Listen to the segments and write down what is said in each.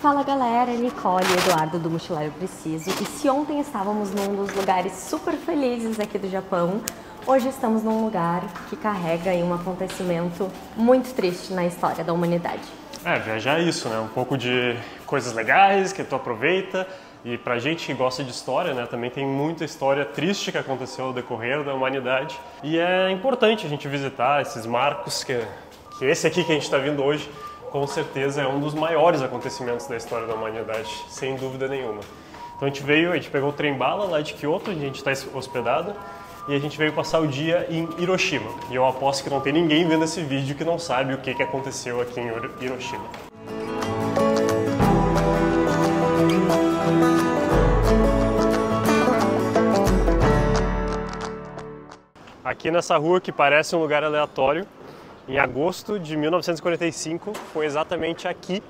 Fala galera, Nicole e Eduardo do Mochileiro Preciso. E se ontem estávamos num dos lugares super felizes aqui do Japão, hoje estamos num lugar que carrega um acontecimento muito triste na história da humanidade. Viajar é isso, né? Um pouco de coisas legais que tu aproveita. E pra gente que gosta de história, né, também tem muita história triste que aconteceu ao decorrer da humanidade. E é importante a gente visitar esses marcos, que esse aqui que a gente está vindo hoje, com certeza é um dos maiores acontecimentos da história da humanidade, sem dúvida nenhuma. Então a gente pegou o trem-bala lá de Kyoto, onde a gente está hospedado, e a gente veio passar o dia em Hiroshima. E eu aposto que não tem ninguém vendo esse vídeo que não sabe o que aconteceu aqui em Hiroshima. Aqui nessa rua, que parece um lugar aleatório, em agosto de 1945, foi exatamente aqui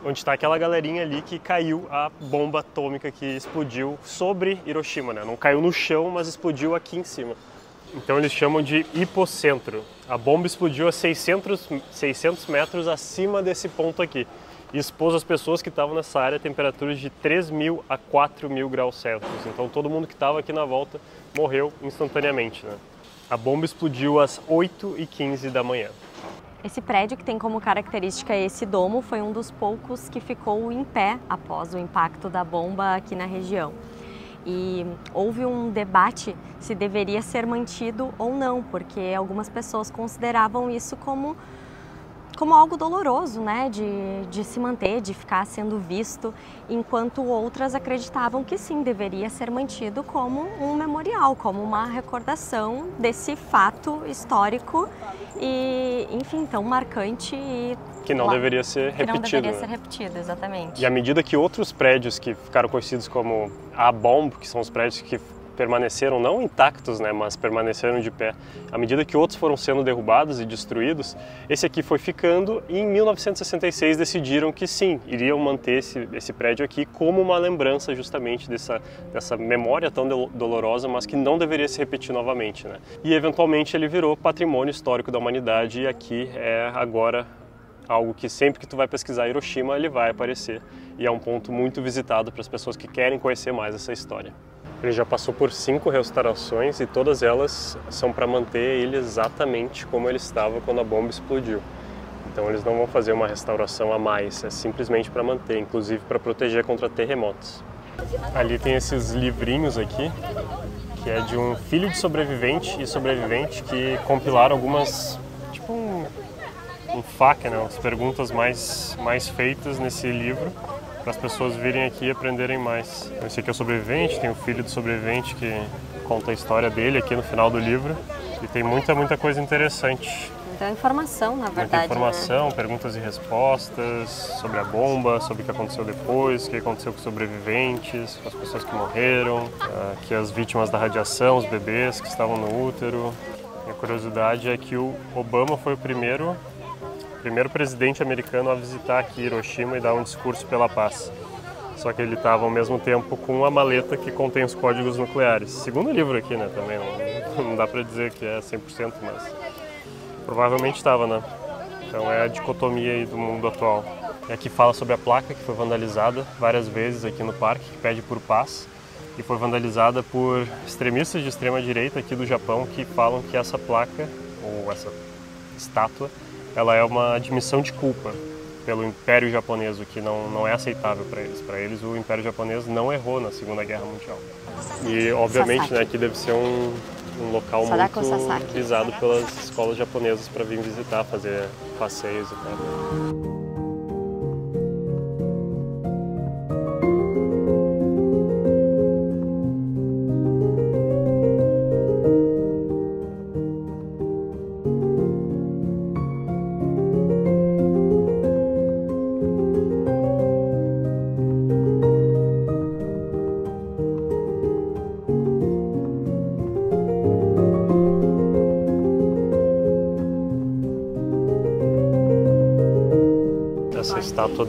onde está aquela galerinha ali que caiu a bomba atômica que explodiu sobre Hiroshima, né? Não caiu no chão, mas explodiu aqui em cima. Então eles chamam de hipocentro. A bomba explodiu a 600 metros acima desse ponto aqui e expôs as pessoas que estavam nessa área a temperaturas de 3.000 a 4.000 graus Celsius. Então todo mundo que estava aqui na volta morreu instantaneamente, né? A bomba explodiu às 8h15 da manhã. Esse prédio, que tem como característica esse domo, foi um dos poucos que ficou em pé após o impacto da bomba aqui na região. E houve um debate se deveria ser mantido ou não, porque algumas pessoas consideravam isso como algo doloroso, né, de se manter, de ficar sendo visto, enquanto outras acreditavam que sim, deveria ser mantido como um memorial, como uma recordação desse fato histórico e, enfim, tão marcante e que não deveria ser repetido. Que não deveria ser repetido, exatamente. E à medida que outros prédios que ficaram conhecidos como A-bomb, que são os prédios que permaneceram não intactos, né, mas permaneceram de pé. À medida que outros foram sendo derrubados e destruídos, esse aqui foi ficando e em 1966 decidiram que sim, iriam manter esse prédio aqui como uma lembrança justamente dessa memória tão dolorosa, mas que não deveria se repetir novamente, né? E eventualmente ele virou patrimônio histórico da humanidade e aqui é agora algo que sempre que tu vai pesquisar Hiroshima ele vai aparecer e é um ponto muito visitado para as pessoas que querem conhecer mais essa história. Ele já passou por 5 restaurações e todas elas são para manter ele exatamente como ele estava quando a bomba explodiu. Então eles não vão fazer uma restauração a mais, é simplesmente para manter, inclusive para proteger contra terremotos. Ali tem esses livrinhos aqui, que é de um filho de sobrevivente e sobrevivente que compilaram algumas, tipo um FAQ, né, as perguntas mais feitas nesse livro, para as pessoas virem aqui e aprenderem mais. Esse aqui é o sobrevivente, tem o filho do sobrevivente que conta a história dele aqui no final do livro. E tem muita coisa interessante. Muita informação, na verdade. Muita informação, né? Perguntas e respostas sobre a bomba, sobre o que aconteceu depois, o que aconteceu com os sobreviventes, com as pessoas que morreram, aqui as vítimas da radiação, os bebês que estavam no útero. E a curiosidade é que o Obama foi o primeiro presidente americano a visitar aqui Hiroshima e dar um discurso pela paz. Só que ele estava ao mesmo tempo com uma maleta que contém os códigos nucleares. Segundo o livro aqui, né, também, não dá para dizer que é 100%, mas provavelmente estava, né? Então é a dicotomia aí do mundo atual. E aqui fala sobre a placa que foi vandalizada várias vezes aqui no parque, que pede por paz. E foi vandalizada por extremistas de extrema direita aqui do Japão que falam que essa placa, ou essa estátua, ela é uma admissão de culpa pelo Império Japonês, o que não é aceitável para eles. Para eles, o Império Japonês não errou na Segunda Guerra Mundial. E, obviamente, né, aqui deve ser um local muito visado pelas escolas japonesas para vir visitar, fazer passeios e tal. Essa estátua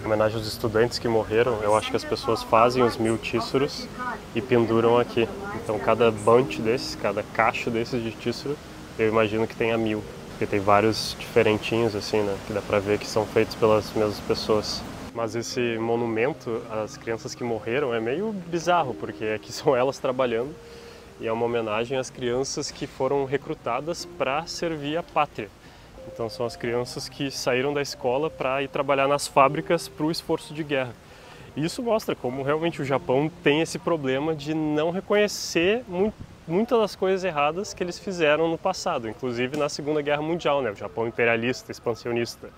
em homenagem aos estudantes que morreram, eu acho que as pessoas fazem os 1000 tíssuros e penduram aqui. Então cada bunch desses, cada cacho desses de tíssuro, eu imagino que tenha 1000. Porque tem vários diferentinhos assim, né? Que dá pra ver que são feitos pelas mesmas pessoas. Mas esse monumento às crianças que morreram é meio bizarro, porque aqui são elas trabalhando e é uma homenagem às crianças que foram recrutadas para servir a pátria. Então são as crianças que saíram da escola para ir trabalhar nas fábricas para o esforço de guerra. E isso mostra como realmente o Japão tem esse problema de não reconhecer muitas das coisas erradas que eles fizeram no passado, inclusive na Segunda Guerra Mundial, né? O Japão imperialista, expansionista.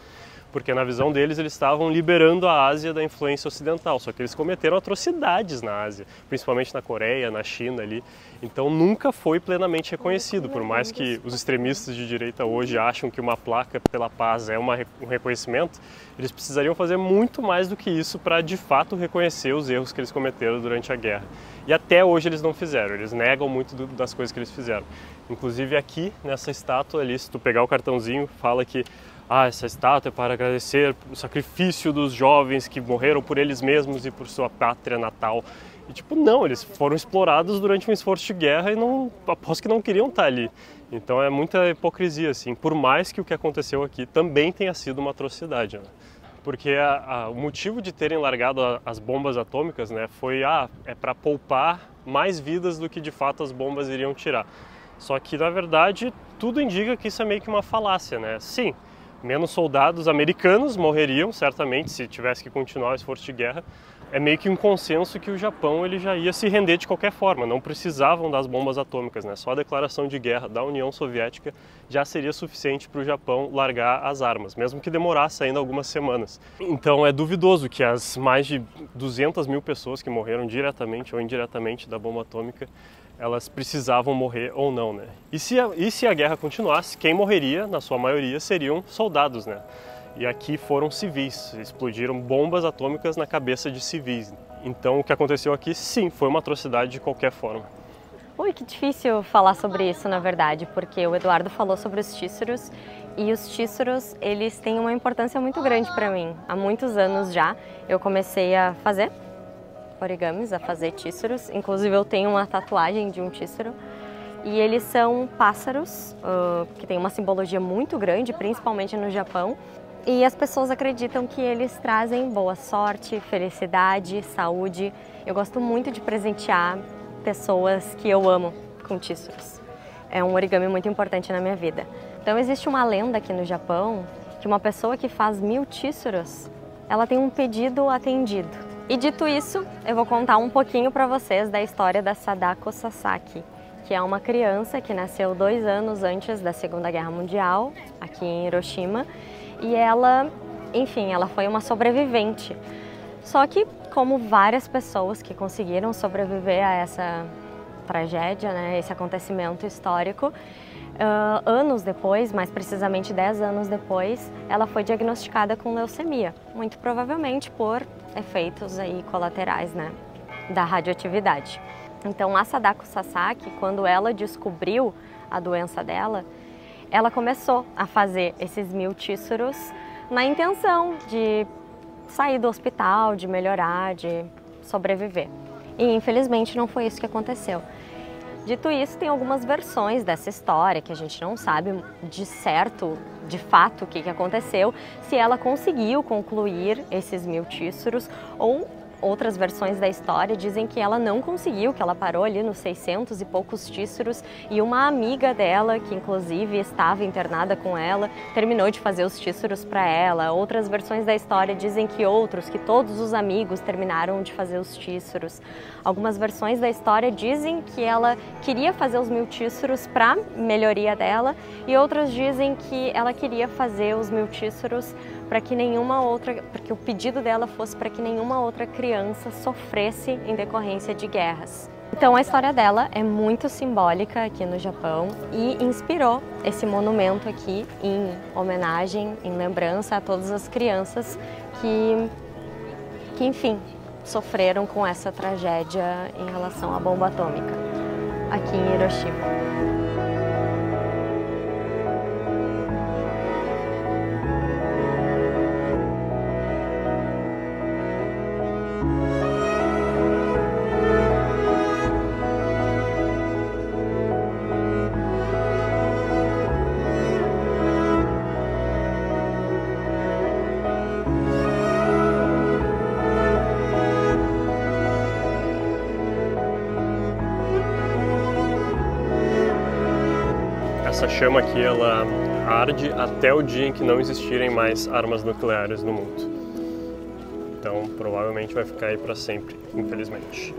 Porque na visão deles eles estavam liberando a Ásia da influência ocidental, só que eles cometeram atrocidades na Ásia, principalmente na Coreia, na China ali. Então nunca foi plenamente reconhecido, por mais que os extremistas de direita hoje acham que uma placa pela paz é um reconhecimento, eles precisariam fazer muito mais do que isso para de fato reconhecer os erros que eles cometeram durante a guerra. E até hoje eles não fizeram, eles negam muito das coisas que eles fizeram. Inclusive aqui nessa estátua ali, se tu pegar o cartãozinho, fala que essa estátua é para agradecer o sacrifício dos jovens que morreram por eles mesmos e por sua pátria natal. E tipo, não, eles foram explorados durante um esforço de guerra e aposto que não queriam estar ali. Então é muita hipocrisia, assim, por mais que o que aconteceu aqui também tenha sido uma atrocidade, né? Porque o motivo de terem largado as bombas atômicas, né, foi é para poupar mais vidas do que de fato as bombas iriam tirar. Só que na verdade tudo indica que isso é meio que uma falácia, né? Sim, menos soldados americanos morreriam, certamente, se tivesse que continuar o esforço de guerra. É meio que um consenso que o Japão ele já ia se render de qualquer forma, não precisavam das bombas atômicas, né? Só a declaração de guerra da União Soviética já seria suficiente para o Japão largar as armas, mesmo que demorasse ainda algumas semanas. Então é duvidoso que as mais de 200 mil pessoas que morreram diretamente ou indiretamente da bomba atômica elas precisavam morrer ou não, né? E se a guerra continuasse, quem morreria, na sua maioria, seriam soldados, né? E aqui foram civis, explodiram bombas atômicas na cabeça de civis. Então o que aconteceu aqui, sim, foi uma atrocidade de qualquer forma. Ui, que difícil falar sobre isso, na verdade, porque o Eduardo falou sobre os tíssuros e os tíssuros, eles têm uma importância muito grande para mim. Há muitos anos já eu comecei a fazer origamis, a fazer tíssuros. Inclusive eu tenho uma tatuagem de um tíssuro. E eles são pássaros, que tem uma simbologia muito grande, principalmente no Japão. E as pessoas acreditam que eles trazem boa sorte, felicidade, saúde. Eu gosto muito de presentear pessoas que eu amo com tíssuros. É um origami muito importante na minha vida. Então existe uma lenda aqui no Japão que uma pessoa que faz 1000 tíssuros, ela tem um pedido atendido. E dito isso, eu vou contar um pouquinho para vocês da história da Sadako Sasaki, que é uma criança que nasceu 2 anos antes da Segunda Guerra Mundial, aqui em Hiroshima, e ela, enfim, ela foi uma sobrevivente. Só que, como várias pessoas que conseguiram sobreviver a essa tragédia, né, esse acontecimento histórico, anos depois, mais precisamente 10 anos depois, ela foi diagnosticada com leucemia, muito provavelmente por efeitos aí colaterais, né, da radioatividade. Então a Sadako Sasaki, quando ela descobriu a doença dela, ela começou a fazer esses 1000 tíssuros na intenção de sair do hospital, de melhorar, de sobreviver. E infelizmente não foi isso que aconteceu. Dito isso, tem algumas versões dessa história que a gente não sabe de certo, de fato, o que aconteceu, se ela conseguiu concluir esses 1000 tíssuros ou outras versões da história dizem que ela não conseguiu, que ela parou ali nos 600 e poucos tíssuros e uma amiga dela, que inclusive estava internada com ela, terminou de fazer os tíssuros para ela. Outras versões da história dizem que todos os amigos terminaram de fazer os tíssuros. Algumas versões da história dizem que ela queria fazer os 1000 tíssuros para melhoria dela e outras dizem que ela queria fazer os 1000 tíssuros para que porque o pedido dela fosse para que nenhuma outra criança sofresse em decorrência de guerras. Então a história dela é muito simbólica aqui no Japão e inspirou esse monumento aqui em homenagem, em lembrança a todas as crianças que enfim, sofreram com essa tragédia em relação à bomba atômica aqui em Hiroshima. essa chama aqui, ela arde até o dia em que não existirem mais armas nucleares no mundo. Então, provavelmente vai ficar aí para sempre, infelizmente.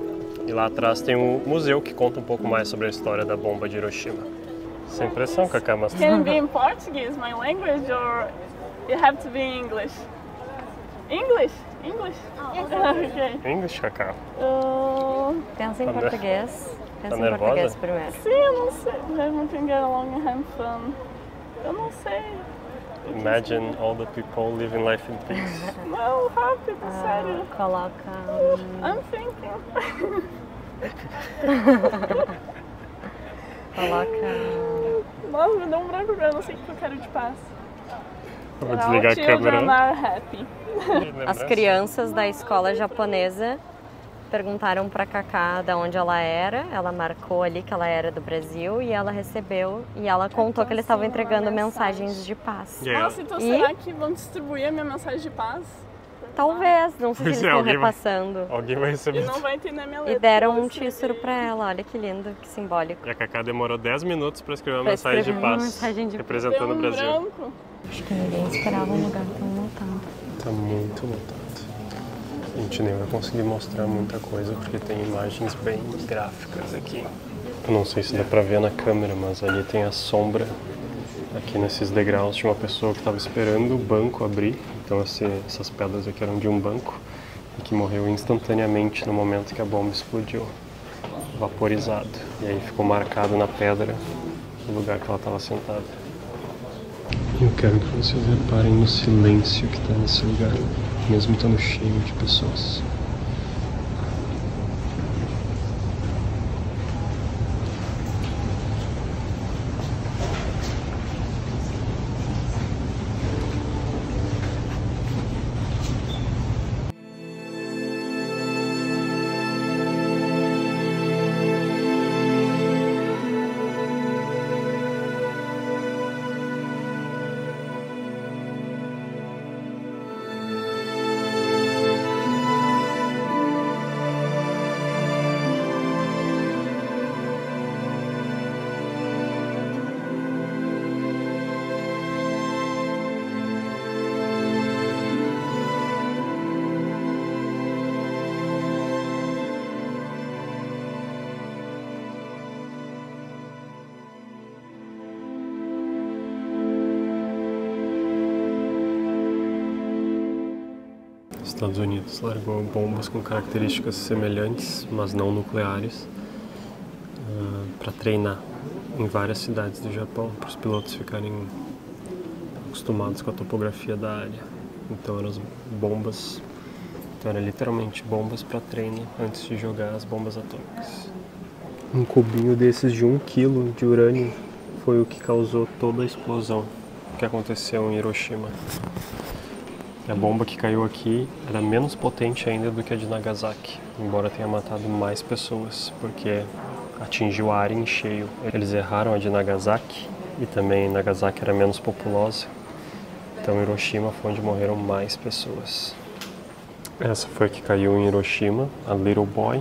E lá atrás tem um museu que conta um pouco mais sobre a história da bomba de Hiroshima. Sem pressão, Cacá, mas... Can it be in Portuguese, my language, or you have to be in English? English? English? Okay. English, Cacá. Pensa em português. Pensa em nervosa? português primeiro. Sim, eu não sei. Everyone can get along and have fun. Eu não sei. Imagine all the people living life in peace. Não, rápido, sério. Coloca... I'm thinking. Coloca... Nossa, me deu um branco, eu não sei o que eu quero de paz. Eu vou desligar a Children câmera. are happy. As crianças da escola japonesa perguntaram para Cacá de onde ela era. Ela marcou ali que ela era do Brasil e ela recebeu e ela contou que eles estavam entregando mensagens de paz. Nossa, então será que vão distribuir a minha mensagem de paz? Talvez, não sei se eles estão alguém repassando. Alguém vai receber. E não vai entender minha letra. E deram um título para ela, olha que lindo, que simbólico. E a Cacá demorou 10 minutos para escrever uma Pra mensagem de escrever uma paz, mensagem de paz. representando o Brasil. Branco. Acho que ninguém esperava um lugar tão lotado. Tá muito lotado. A gente nem vai conseguir mostrar muita coisa porque tem imagens bem gráficas aqui. Eu não sei se dá pra ver na câmera, mas ali tem a sombra aqui nesses degraus de uma pessoa que estava esperando o banco abrir. Então essas pedras aqui eram de um banco e que morreu instantaneamente no momento que a bomba explodiu, vaporizado. E aí ficou marcado na pedra o lugar que ela estava sentada. Eu quero que vocês reparem no silêncio que está nesse lugar, mesmo estando cheio de pessoas. Estados Unidos largou bombas com características semelhantes, mas não nucleares, para treinar em várias cidades do Japão, para os pilotos ficarem acostumados com a topografia da área. Então eram as bombas, era literalmente bombas para treino antes de jogar as bombas atômicas. Um cubinho desses de 1 kg de urânio foi o que causou toda a explosão que aconteceu em Hiroshima. A bomba que caiu aqui era menos potente ainda do que a de Nagasaki, embora tenha matado mais pessoas, porque atingiu a área em cheio. Eles erraram a de Nagasaki e também Nagasaki era menos populosa, então Hiroshima foi onde morreram mais pessoas. Essa foi a que caiu em Hiroshima, a Little Boy,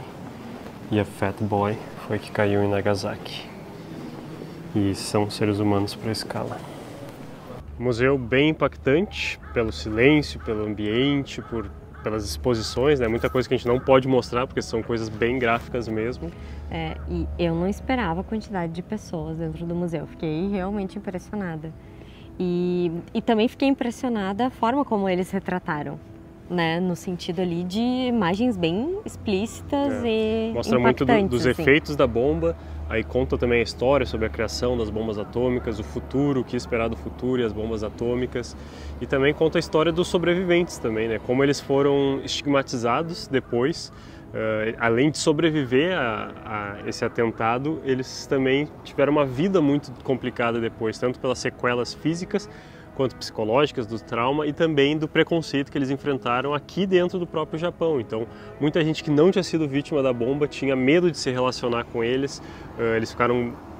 e a Fat Boy foi a que caiu em Nagasaki. E são seres humanos para a escala. Museu bem impactante pelo silêncio, pelo ambiente, pelas exposições, né? Muita coisa que a gente não pode mostrar porque são coisas bem gráficas mesmo. E eu não esperava a quantidade de pessoas dentro do museu, fiquei realmente impressionada. E também fiquei impressionada a forma como eles retrataram, né? No sentido ali de imagens bem explícitas e mostra muito dos assim. efeitos da bomba. Aí conta também a história sobre a criação das bombas atômicas, o futuro, o que esperar do futuro e as bombas atômicas. E também conta a história dos sobreviventes também, né? Como eles foram estigmatizados depois. Além de sobreviver a esse atentado, eles também tiveram uma vida muito complicada depois, tanto pelas sequelas físicas quanto psicológicas do trauma e também do preconceito que eles enfrentaram aqui dentro do próprio Japão. Então, muita gente que não tinha sido vítima da bomba tinha medo de se relacionar com eles.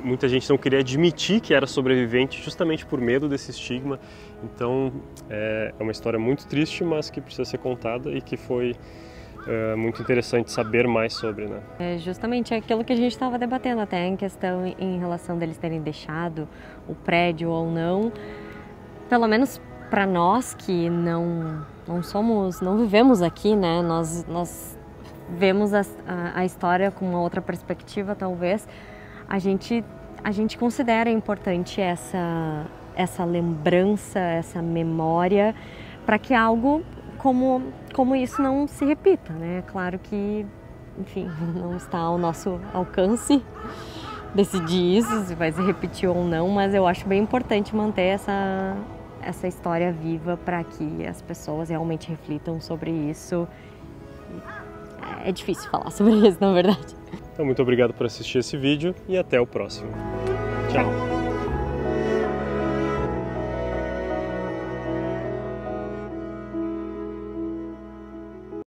Muita gente não queria admitir que era sobrevivente justamente por medo desse estigma. Então, é uma história muito triste, mas que precisa ser contada e que foi é muito interessante saber mais sobre, né? É justamente aquilo que a gente estava debatendo até em questão em relação deles terem deixado o prédio ou não. Pelo menos para nós que não vivemos aqui, né? Nós vemos a história com uma outra perspectiva, talvez. A gente considera importante essa lembrança, essa memória, para que algo como isso não se repita, né? Claro que, enfim, não está ao nosso alcance decidir isso, se vai se repetir ou não, mas eu acho bem importante manter essa história viva para que as pessoas realmente reflitam sobre isso. É difícil falar sobre isso, na verdade. Então, muito obrigado por assistir esse vídeo e até o próximo. Tchau!